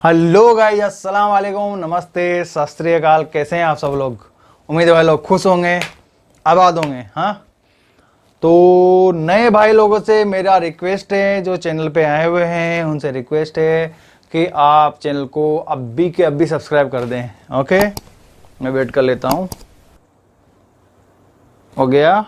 Hello guys, अस्सलाम वालेकुम, नमस्ते, सत श्री अकाल। कैसे हैं आप सब लोग? उम्मीद है भाई लोग खुश होंगे, आबाद होंगे। हाँ, तो नए भाई लोगों से मेरा रिक्वेस्ट है, जो चैनल पे आए हुए हैं उनसे रिक्वेस्ट है कि आप चैनल को अभी के अभी सब्सक्राइब कर दें। ओके, मैं वेट कर लेता हूँ। हो गया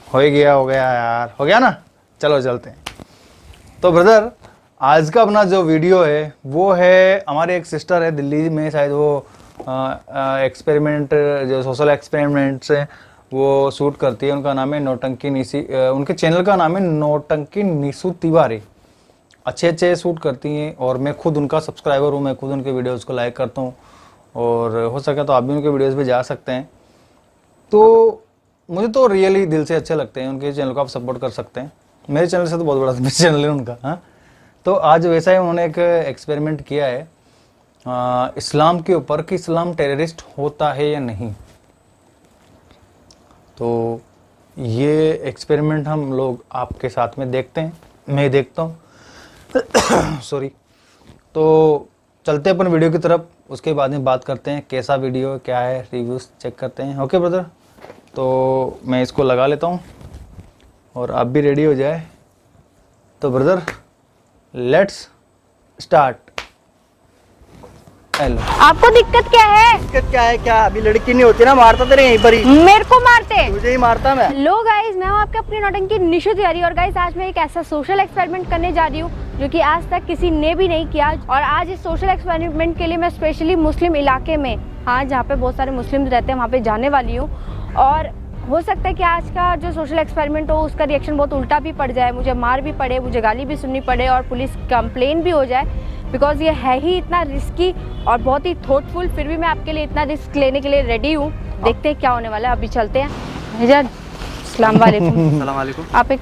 यार, हो गया ना। चलो चलते हैं। तो ब्रदर, आज का अपना जो वीडियो है वो है, हमारे एक सिस्टर है दिल्ली में, शायद वो एक्सपेरिमेंट, जो सोशल एक्सपेरिमेंट्स है वो शूट करती है। उनका नाम है नौटंकी निशी, उनके चैनल का नाम है नौटंकी निशु तिवारी। अच्छे शूट करती हैं और मैं खुद उनका सब्सक्राइबर हूँ। मैं खुद उनके वीडियोज़ को लाइक करता हूँ और हो सके तो आप भी उनके वीडियोज़ पे जा सकते हैं। तो मुझे तो रियली दिल से अच्छे लगते हैं। उनके चैनल को आप सपोर्ट कर सकते हैं। मेरे चैनल से तो बहुत बड़ा चैनल है उनका। हाँ, तो आज वैसा ही उन्होंने एक एक्सपेरिमेंट किया है इस्लाम के ऊपर कि इस्लाम टेररिस्ट होता है या नहीं। तो ये एक्सपेरिमेंट हम लोग आपके साथ में देखते हैं, मैं देखता हूँ सॉरी। तो चलते हैं अपन वीडियो की तरफ, उसके बाद में बात करते हैं कैसा वीडियो क्या है, रिव्यूज़ चेक करते हैं। ओके ब्रदर, तो मैं इसको लगा लेता हूँ और आप भी रेडी हो जाए। तो ब्रदर, लेट्स स्टार्ट। हेलो, आपको दिक्कत क्या है? दिक्कत क्या है? क्या अभी लड़की नहीं होती ना, मारता तेरे यहीं पर ही। मेरे को मारते? तुझे ही मारता मैं। हेलो गाइस, मैं हूँ आपके अपनी नौटंकी निशु तिवारी। और गाइस, आज मैं एक ऐसा सोशल एक्सपेरिमेंट करने जा रही हूँ जो कि आज तक किसी ने भी नहीं किया। और आज इस सोशल एक्सपेरिमेंट के लिए मैं स्पेशली मुस्लिम इलाके में, हाँ, जहाँ पे बहुत सारे मुस्लिम रहते हैं, वहाँ पे जाने वाली हूँ। और हो सकता है कि आज का जो सोशल एक्सपेरिमेंट हो उसका रिएक्शन बहुत उल्टा भी पड़ जाए, मुझे मार भी पड़े, मुझे गाली भी सुननी पड़े और पुलिस कंप्लेन भी हो जाए, बिकॉज ये है ही इतना रिस्की और बहुत ही थॉटफुल। फिर भी मैं आपके लिए इतना रिस्क लेने के लिए रेडी हूँ। देखते हैं क्या होने वाला है। अभी चलते हैं। भैया, अस्सलाम वालेकुम। सलाम वालेकुम। आप एक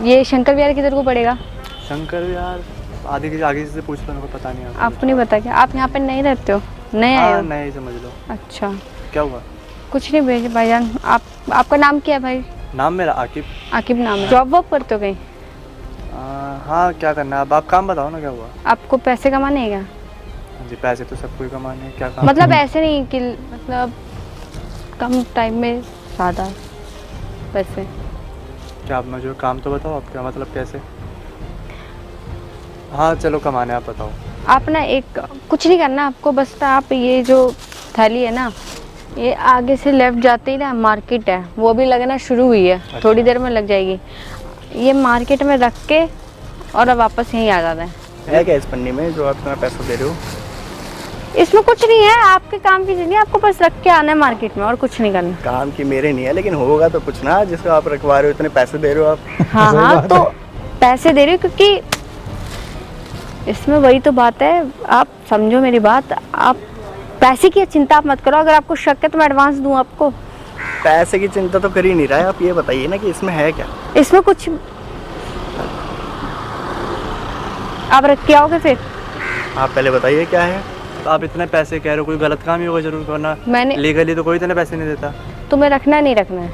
ये शंकर विहार किधर को पड़ेगा? शंकर विहार आगे से पूछ लो, मेरे को पता नहीं है। आपको नहीं पता क्या? आप यहाँ पे नहीं रहते हो? नए आए हो? नहीं, समझ लो। अच्छा, क्या हुआ? कुछ नहीं भाईजान। आपका नाम क्या है भाई? नाम मेरा आकिब। आकिब नाम है। जॉब वॉब करते हो कहीं? हाँ, क्या करना है अब? आप काम बताओ ना, क्या हुआ? आपको पैसे कमाने हैं क्या? जी, पैसे तो सबको ही कमाने हैं। क्या काम? मतलब ऐसे नहीं कि मतलब कम टाइम में ज़्यादा पैसे। क्या आप मुझे काम तो बताओ, आप क्या मतलब कैसे? हाँ चलो, कमाने आप बताओ। आप ना एक कुछ नहीं करना आपको, बस आप ये जो थैली है ना, ये आगे से लेफ्ट जाते ही ना मार्केट है, वो भी लगना शुरू हुई है। अच्छा। थोड़ी देर में लग जाएगी। ये मार्केट में रख के और अब वापस यहीं आ जाता है क्या इस पन्नी में जो आप इतना पैसा दे रहे हो? इसमें कुछ नहीं है, आपके काम की चीज़ नहीं, आपको बस रख के आना है मार्केट में और कुछ नहीं करना। काम की मेरे नहीं है, लेकिन होगा तो कुछ ना, जिसको आप रखवा रहे हो, इतने पैसे दे रहे हो आप। हाँ, तो पैसे दे रही हूँ क्योंकि इसमें वही तो बात है। आप समझो मेरी बात, आप पैसे की चिंता आप मत करो। अगर आपको शक है तो मैं एडवांस दूं आपको। पैसे की चिंता तो कर ही नहीं रहा है। आप ये बताइए ना कि इसमें है क्या? इसमें कुछ आप रख के आओगे फिर? आप पहले बताइए क्या है। आप इतने पैसे कह रहे हो, कोई गलत काम ही होगा जरूर, वरना मैंने लीगली तो कोई इतने पैसे नहीं देता। तुम्हें रखना है नहीं रखना है?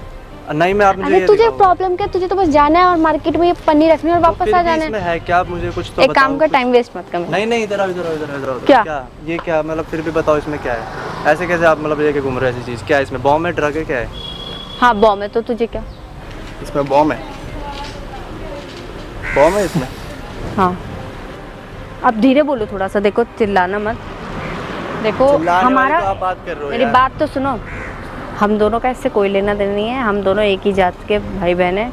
नहीं, मैं आप मुझे अरे तुझे प्रॉब्लम क्या? तुझे तो बस जाना है और मार्केट में ये पन्नी रखनी है और वापस आ जाना इसमें है। है क्या? आप मुझे कुछ तो एक बताओ। काम का टाइम वेस्ट मत कर। नहीं, इधर आओ, इधर आओ, इधर आओ, इधर आओ। क्या? ये क्या मतलब? फिर भी बताओ इसमें क्या है? ऐसे कैसे आप मतलब लेके घूम रहे हो ऐसी चीज़? क्या है इसमें? बॉम्ब है, ड्रग है, क्या है? हाँ, बॉम्ब है। तो तुझे क्या? इसमें बॉम्ब है? बॉम्ब है इसमें? हाँ, अब धीरे बोलो थोड़ा सा, देखो चिल्लाना मत। देखो हमारा, तो आप बात कर रहे हो मेरी यार। बात तो सुनो। हम दोनों का इससे कोई लेना देना नहीं है, हम दोनों एक ही जात के भाई बहन हैं,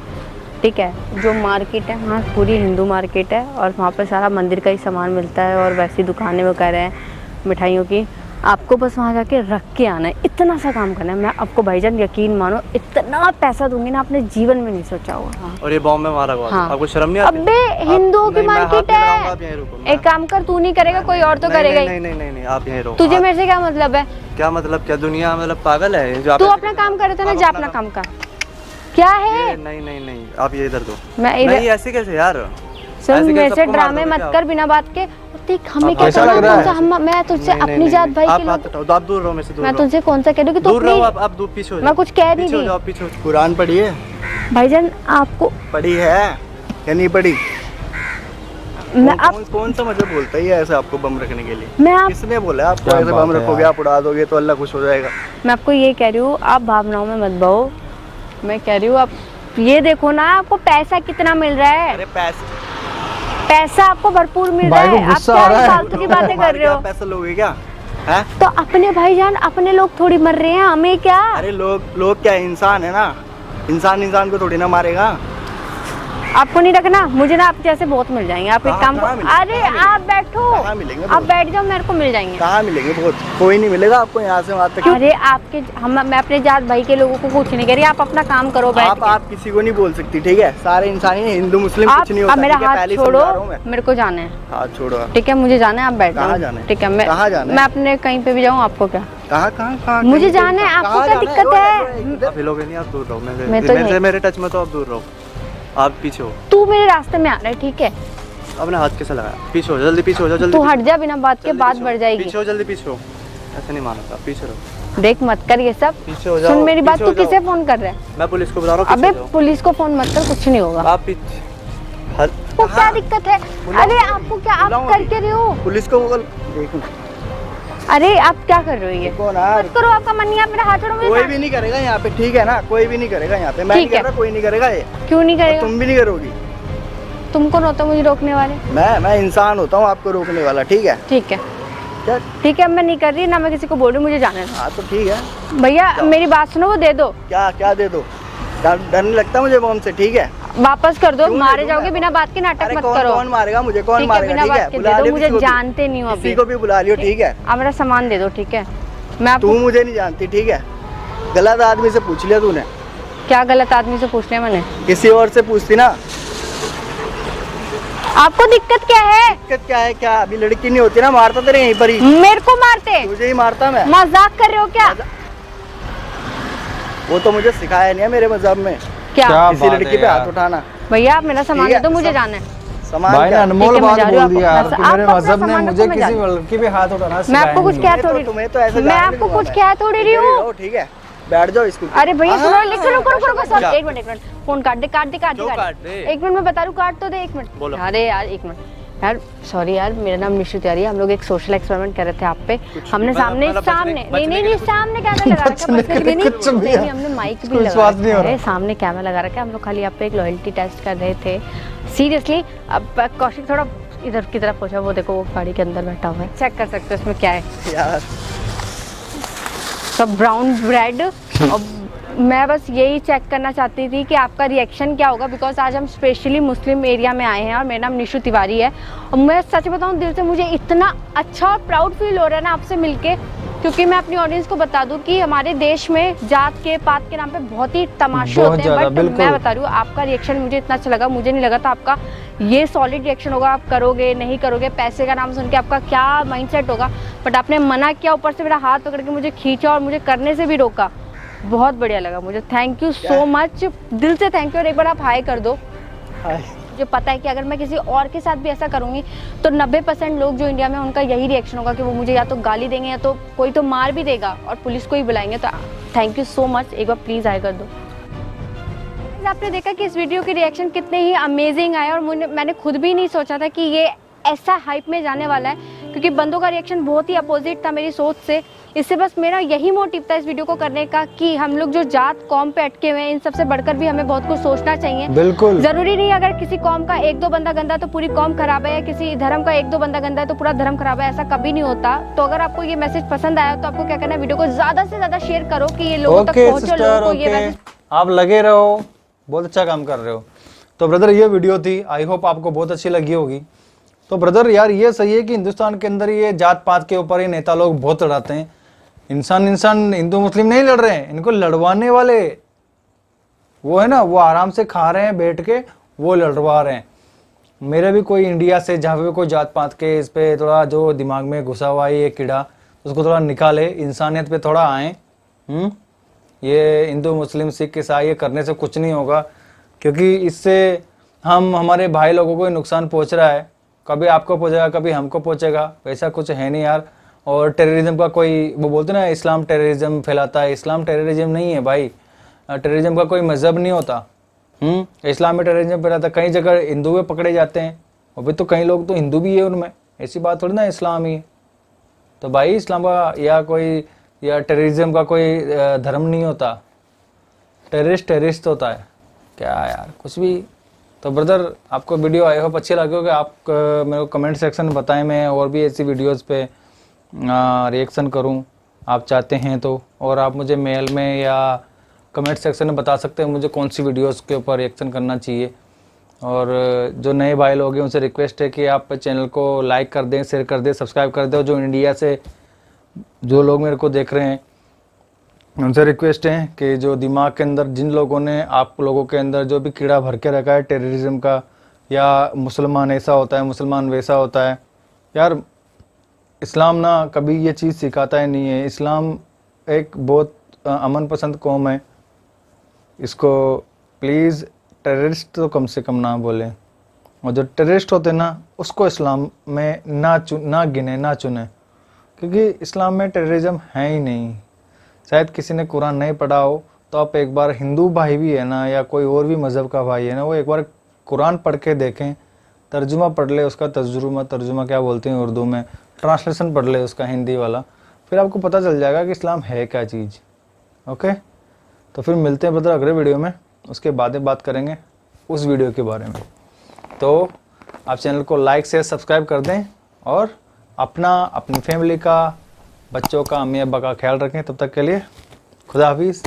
ठीक है। जो मार्केट है वहाँ पूरी हिंदू मार्केट है और वहाँ पर सारा मंदिर का ही सामान मिलता है और वैसी दुकानें वगैरह हैं मिठाइयों की। आपको बस वहाँ जाके रख के आना है, इतना सा काम करना है। मैं आपको भाईजान यकीन मानो, इतना पैसा दूंगी ना, आपने जीवन में नहीं सोचा होगा। और ये बॉम्ब में मारा हुआ? हाँ। आपको शर्म नहीं आती? अबे हिंदुओं की मार्केट है। एक काम कर, तू नहीं करेगा कोई और तो करेगा ही। नहीं, आप यहीं रहो। तुझे मेरे से क्या मतलब है? क्या मतलब? क्या दुनिया मतलब पागल है जो? तू अपना काम कर रहा था ना, जा अपना काम कर। क्या है? नहीं, आप ये इधर दो। मैं नहीं, ऐसे कैसे यार? सुन, ऐसे मेरे कैसे से सबको मार ड्रामे दोगे मत क्या? कर बिना बात के। देख हमें क्या कैसा करना, लग रहा कौन सा है? मैं तुझसे अपनी जात भाई के आप लोग, हाथ हटाओ, आप दूर रहो मेरे से, दूर मैं रहो। तुझसे कौन सा कह दूं कि तू दूर रहो, अपनी, आप दूर पीछे हो जाओ। मैं कुछ कह नहीं पीछे हो रही। जाओ, पीछे हो जाओ। कुरान पढ़ी है भाईजान आपको पढ़ी है या नहीं पढ़ी? मैं आप कौन सा मजहब बोलता है ये ऐसे आपको बम रखने के लिए? मैं आप किसने बोला आपको क्या ऐसे बात बम है रखोगे यार। आप उड़ा दोगे तो अल्लाह खुश हो जाएगा? मैं आपको ये कह रही हूँ, आप भावनाओं में मत बहो। मैं कह रही हूँ आप ये देखो ना, आपको पैसा कितना मिल रहा है। अरे पैसे पैसा आपको भरपूर मिल रहा भाई को है, आप गुस्सा क्या आ रहा है। फालतू की बातें कर रहे हो। पैसा लोगे क्या? हैं? तो अपने भाईजान, अपने लोग थोड़ी मर रहे हैं, हमें क्या। अरे लोग क्या इंसान है ना, इंसान को थोड़ी ना मारेगा। आपको नहीं रखना, मुझे ना आप जैसे बहुत मिल जाएंगे। आप एक काम कहाँ मिलेंगे? अरे आप बैठो, कहाँ मिलेंगे आप बहुत? बैठ जाओ, मेरे को मिल जाएंगे। कहाँ मिलेंगे? बहुत कोई नहीं मिलेगा आपको यहाँ से वहाँ तक। अरे आपके मैं अपने जात भाई के लोगों को कुछ नहीं कह रही, आप अपना काम करो बैठ के। आप किसी को नहीं बोल सकती, ठीक है? सारे इंसान ही हैं, हिंदू मुस्लिम आप कुछ नहीं होता। अब मेरा ठीक है? हाथ पहले ही छोड़ो, समझा रहा हूँ मैं। मेरे को जाना है। हाथ छोड़ो आप। ठीक है, मुझे जाना है, आप बैठ कहाँ जाओ। जाना है? ठीक है, मैं कहाँ जाना है? मैं अपने कहीं पे भी जाऊँ, आपको क्या। कहाँ मुझे जाना है, आपको क्या दिक्कत है? आप हिलोगे नहीं, आप दूर रहो। मैं तो यहीं- मेरे टच में तो आप दूर रहो, आप पीछे हो। तू मेरे रास्ते में आ रहा है, ठीक है। अपने हाथ कैसे लगाया? पीछे हो, जल्दी पीछे हो जाओ, जल्दी तू पीछे हट जा, बिना बात के जल्दी बात पीछे बढ़ हो, जाएगी। पीछे हो, जल्दी पीछे हो। ऐसे नहीं माना था, पीछे रहो। देख मत कर ये सब, पीछे हो जाओ। सुन मेरी बात। पीछे तू हो जाओ। किसे फोन कर रहा है? मैं पुलिस को बुला रहा हूँ, अबे पीछे हो जाओ। पुलिस को फोन मत कर, कुछ नहीं होगा। आप पीछे आपको क्या दिक्कत है? अरे आपको क्या, आप बुलाऊं कर अभी? के रहे हो? पुलिस को बोल। देखो अरे आप क्या कर रहे हो ये? कौन है? मत करो, आपका मन नहीं है, आप मेरा हाथ छोड़ो मेरे कोई साथ। भी नहीं करेगा यहाँ पे, ठीक है ना? कोई भी नहीं करेगा यहाँ पे। मैं नहीं ठीक है। कर रहा, कोई नहीं करेगा ये। क्यों नहीं और करेगा? तुम भी नहीं करोगी। तुम कौन होते हो मुझे रोकने वाले? मैं इंसान होता हूँ आपको रोकने वाला, ठीक है? ठीक है, क्या? ठीक है, अब मैं नहीं कर रही ना, मैं किसी को बोल रही हूँ, मुझे जाने दो। हाँ तो ठीक है। भैया मेरी बात सुनो, वो दे दो, क्या दे दो? डर नहीं लगता मुझे बम से, ठीक है? वापस कर दो। क्यों दे मारे दूं जाओगे मैं? बिना बात के, नाटक अरे मत कौन करो। कौन मारेगा मुझे? कौन ठीक है, मारेगा? बिना ठीक बात है, के बुला दे दो, लियो मुझे किसी को भी। जानते नहीं हो किसी अभी। को भी बुला लियो, ठीक है? आप मेरा सामान दे दो, ठीक है। मैं तू आपको मुझे नहीं जानती, ठीक है? गलत आदमी से पूछ लिया तूने। क्या गलत आदमी से पूछ लिया मैंने? किसी और से पूछती ना। आपको दिक्कत क्या है? दिक्कत क्या है? क्या अभी लड़की नहीं होती ना, मारता तेरे यहीं पर ही। मेरे को मारते? तुझे ही मारता मैं। मजाक कर रहे हो क्या? वो तो मुझे सिखाया नहीं है मेरे मजहब में, क्या क्या किसी बात लड़की है पे हाथ यार। उठाना। भैया आप मेरा सामान ठीक दे है, दो, मुझे सब- जाना है। सामान भाई ने क्या? अनमोल ठीक है, मैं बात जा रही हूँ, बोल दी आप यार अपना- कि आप मेरे अपना मजहब ने सामान मुझे रखो, मैं किसी जा रही हूँ। लड़की पे हाथ उठाना मैं सिखाया आपको कुछ नहीं। कह थोड़ी तुम्हें तो ऐसे मैं जाने आपको दूंगा कुछ मैं। कह थोड़ी रही हूँ। रहो, ठीक है? बैठ जाओ इसको। अरे भैया सुनो, लिख रुको रुको रुको, क्या? एक मिनट, फोन काट दे क्यों काट दे? एक मिनट, मैं बता रही हूँ, काट तो दे, एक मिनट। बोलो। अरे यार एक मिनट यार, सॉरी यार, मेरा नाम निशु तिवारी है। हम लोग एक सोशल एक्सपेरिमेंट कर रहे थे आप पे। हमने सामने मतलब सामने बचने नहीं के नहीं लिए सामने कैमरा लगा रखा है, बचने के लिए कुछ भी नहीं, है। हमने माइक भी कोई लगा विश्वास नहीं हो रखा है, रहा। सामने कैमरा लगा रखा है। हम लोग खाली आप पे एक लॉयल्टी टेस्ट कर रहे थे, सीरियसली। अब कौशिक थोड़ा इधर की तरफ पहुंचा, वो देखो वो गाड़ी के अंदर बैठा हुआ है, चेक कर सकते हो इसमें क्या है। यार सब ब्राउन ब्रेड। और मैं बस यही चेक करना चाहती थी कि आपका रिएक्शन क्या होगा, बिकॉज आज हम स्पेशली मुस्लिम एरिया में आए हैं और मेरा नाम निशु तिवारी है। और मैं सच बताऊं, दिल से मुझे इतना अच्छा और प्राउड फील हो रहा है ना आपसे मिलके, क्योंकि मैं अपनी ऑडियंस को बता दूं कि हमारे देश में जात के पात के नाम पे बहुत ही तमाशे बहुत होते हैं। ज़्यादा, बट बिल्कुल। मैं बता रही हूँ, आपका रिएक्शन मुझे इतना अच्छा लगा। मुझे नहीं लगा था आपका ये सॉलिड रिएक्शन होगा, आप करोगे नहीं करोगे, पैसे का नाम सुन के आपका क्या माइंडसेट होगा। बट आपने मना किया, ऊपर से मेरा हाथ पकड़ के मुझे खींचा और मुझे करने से भी रोका। बहुत बढ़िया लगा मुझे, थैंक यू सो मच, दिल से थैंक यू। और एक बार आप हाय कर दो। हाय। मुझे पता है कि अगर मैं किसी और के साथ भी ऐसा करूंगी तो 90% लोग जो इंडिया में, उनका यही रिएक्शन होगा कि वो मुझे या तो गाली देंगे या तो कोई तो मार भी देगा और पुलिस को ही बुलाएंगे। तो थैंक यू सो मच, एक बार प्लीज़ हाय कर दो। आपने देखा कि इस वीडियो के रिएक्शन कितने ही अमेजिंग आए और मैंने खुद भी नहीं सोचा था कि ये ऐसा हाइप में जाने वाला है, क्योंकि बंदों का रिएक्शन बहुत ही अपोजिट था मेरी सोच से। इससे बस मेरा यही मोटिव था इस वीडियो को करने का कि हम लोग जो जात कौम पे अटके हुए हैं, इन सबसे बढ़कर भी हमें बहुत कुछ सोचना चाहिए। बिल्कुल। जरूरी नहीं अगर किसी कौम का एक दो बंदा गंदा है तो पूरी कौम खराब है, या किसी धर्म का एक दो बंदा गंदा है तो पूरा धर्म खराब है, ऐसा कभी नहीं होता। तो अगर आपको ये मैसेज पसंद आया तो आपको क्या करना है, वीडियो को ज्यादा से ज्यादा शेयर करो कि ये लोगों तक ओके पहुंचे, सिस्टर, लोगों को ये ओके, मैसेज। आप लगे रहो, बहुत अच्छा काम कर रहे हो। तो ब्रदर ये वीडियो थी, आई होप आपको बहुत अच्छी लगी होगी। तो ब्रदर यार ये सही है कि हिंदुस्तान के अंदर ये जात पात के ऊपर ही नेता लोग बहुत लड़ाते हैं। इंसान हिंदू मुस्लिम नहीं लड़ रहे हैं, इनको लड़वाने वाले वो है ना, वो आराम से खा रहे हैं बैठ के, वो लड़वा रहे हैं। मेरे भी कोई इंडिया से जहाँ पे कोई जात पात के इस पे थोड़ा जो दिमाग में घुसा हुआ है ये कीड़ा, उसको थोड़ा निकाले, इंसानियत पे थोड़ा आए। ये हिंदू मुस्लिम सिख ईसाई ये करने से कुछ नहीं होगा, क्योंकि इससे हमारे भाई लोगों को नुकसान पहुंच रहा है। कभी आपको पहुंचेगा, कभी हमको पहुंचेगा, वैसा कुछ है नहीं यार। और टेररिज्म का कोई, वो बोलते ना इस्लाम टेररिज्म फैलाता है, इस्लाम टेररिज्म नहीं है भाई। टेररिज्म का कोई मजहब नहीं होता। इस्लाम में टेररिज्म फैलाता है, कई जगह हिंदू पकड़े जाते हैं, और भी तो कई लोग तो हिंदू भी है उनमें, ऐसी बात थोड़ी ना इस्लाम ही है। तो भाई इस्लाम का या टेररिज्म का कोई धर्म नहीं होता, टेररिस्ट होता है क्या यार, कुछ भी। तो ब्रदर आपको वीडियो आई होप अच्छी लगी होगी, आप मेरे को कमेंट सेक्शन में बताएं, मैं और भी ऐसी वीडियोस पे रिएक्शन करूं आप चाहते हैं तो। और आप मुझे मेल में या कमेंट सेक्शन में बता सकते हैं मुझे कौन सी वीडियोस के ऊपर रिएक्शन करना चाहिए। और जो नए भाई लोग हैं उनसे रिक्वेस्ट है कि आप चैनल को लाइक कर दें, शेयर कर दें, सब्सक्राइब कर दें। और जो इंडिया से जो लोग मेरे को देख रहे हैं उनसे रिक्वेस्ट है कि जो दिमाग के अंदर जिन लोगों ने आप लोगों के अंदर जो भी कीड़ा भर के रखा है टेररिज्म का, या मुसलमान ऐसा होता है मुसलमान वैसा होता है, यार इस्लाम ना कभी ये चीज़ सिखाता ही नहीं है। इस्लाम एक बहुत अमन पसंद कौम है, इसको प्लीज़ टेररिस्ट तो कम से कम ना बोलें। और जो टेररिस्ट होते हैं ना उसको इस्लाम में ना गिने ना चुने, क्योंकि इस्लाम में टेररिज्म है ही नहीं। शायद किसी ने कुरान नहीं पढ़ा हो तो आप एक बार, हिंदू भाई भी है ना या कोई और भी मज़हब का भाई है ना, वो एक बार कुरान पढ़ के देखें, तर्जुमा पढ़ ले उसका, तर्जुमा क्या बोलते हैं उर्दू में, ट्रांसलेशन पढ़ ले उसका हिंदी वाला, फिर आपको पता चल जाएगा कि इस्लाम है क्या चीज़। ओके, तो फिर मिलते हैं ब्रदर अगले वीडियो में, उसके बाद बात करेंगे उस वीडियो के बारे में। तो आप चैनल को लाइक शेयर सब्सक्राइब कर दें और अपनी फैमिली का, बच्चों का, अम्मी अब्बा का ख्याल रखें। तब तक के लिए खुदा हाफिज़।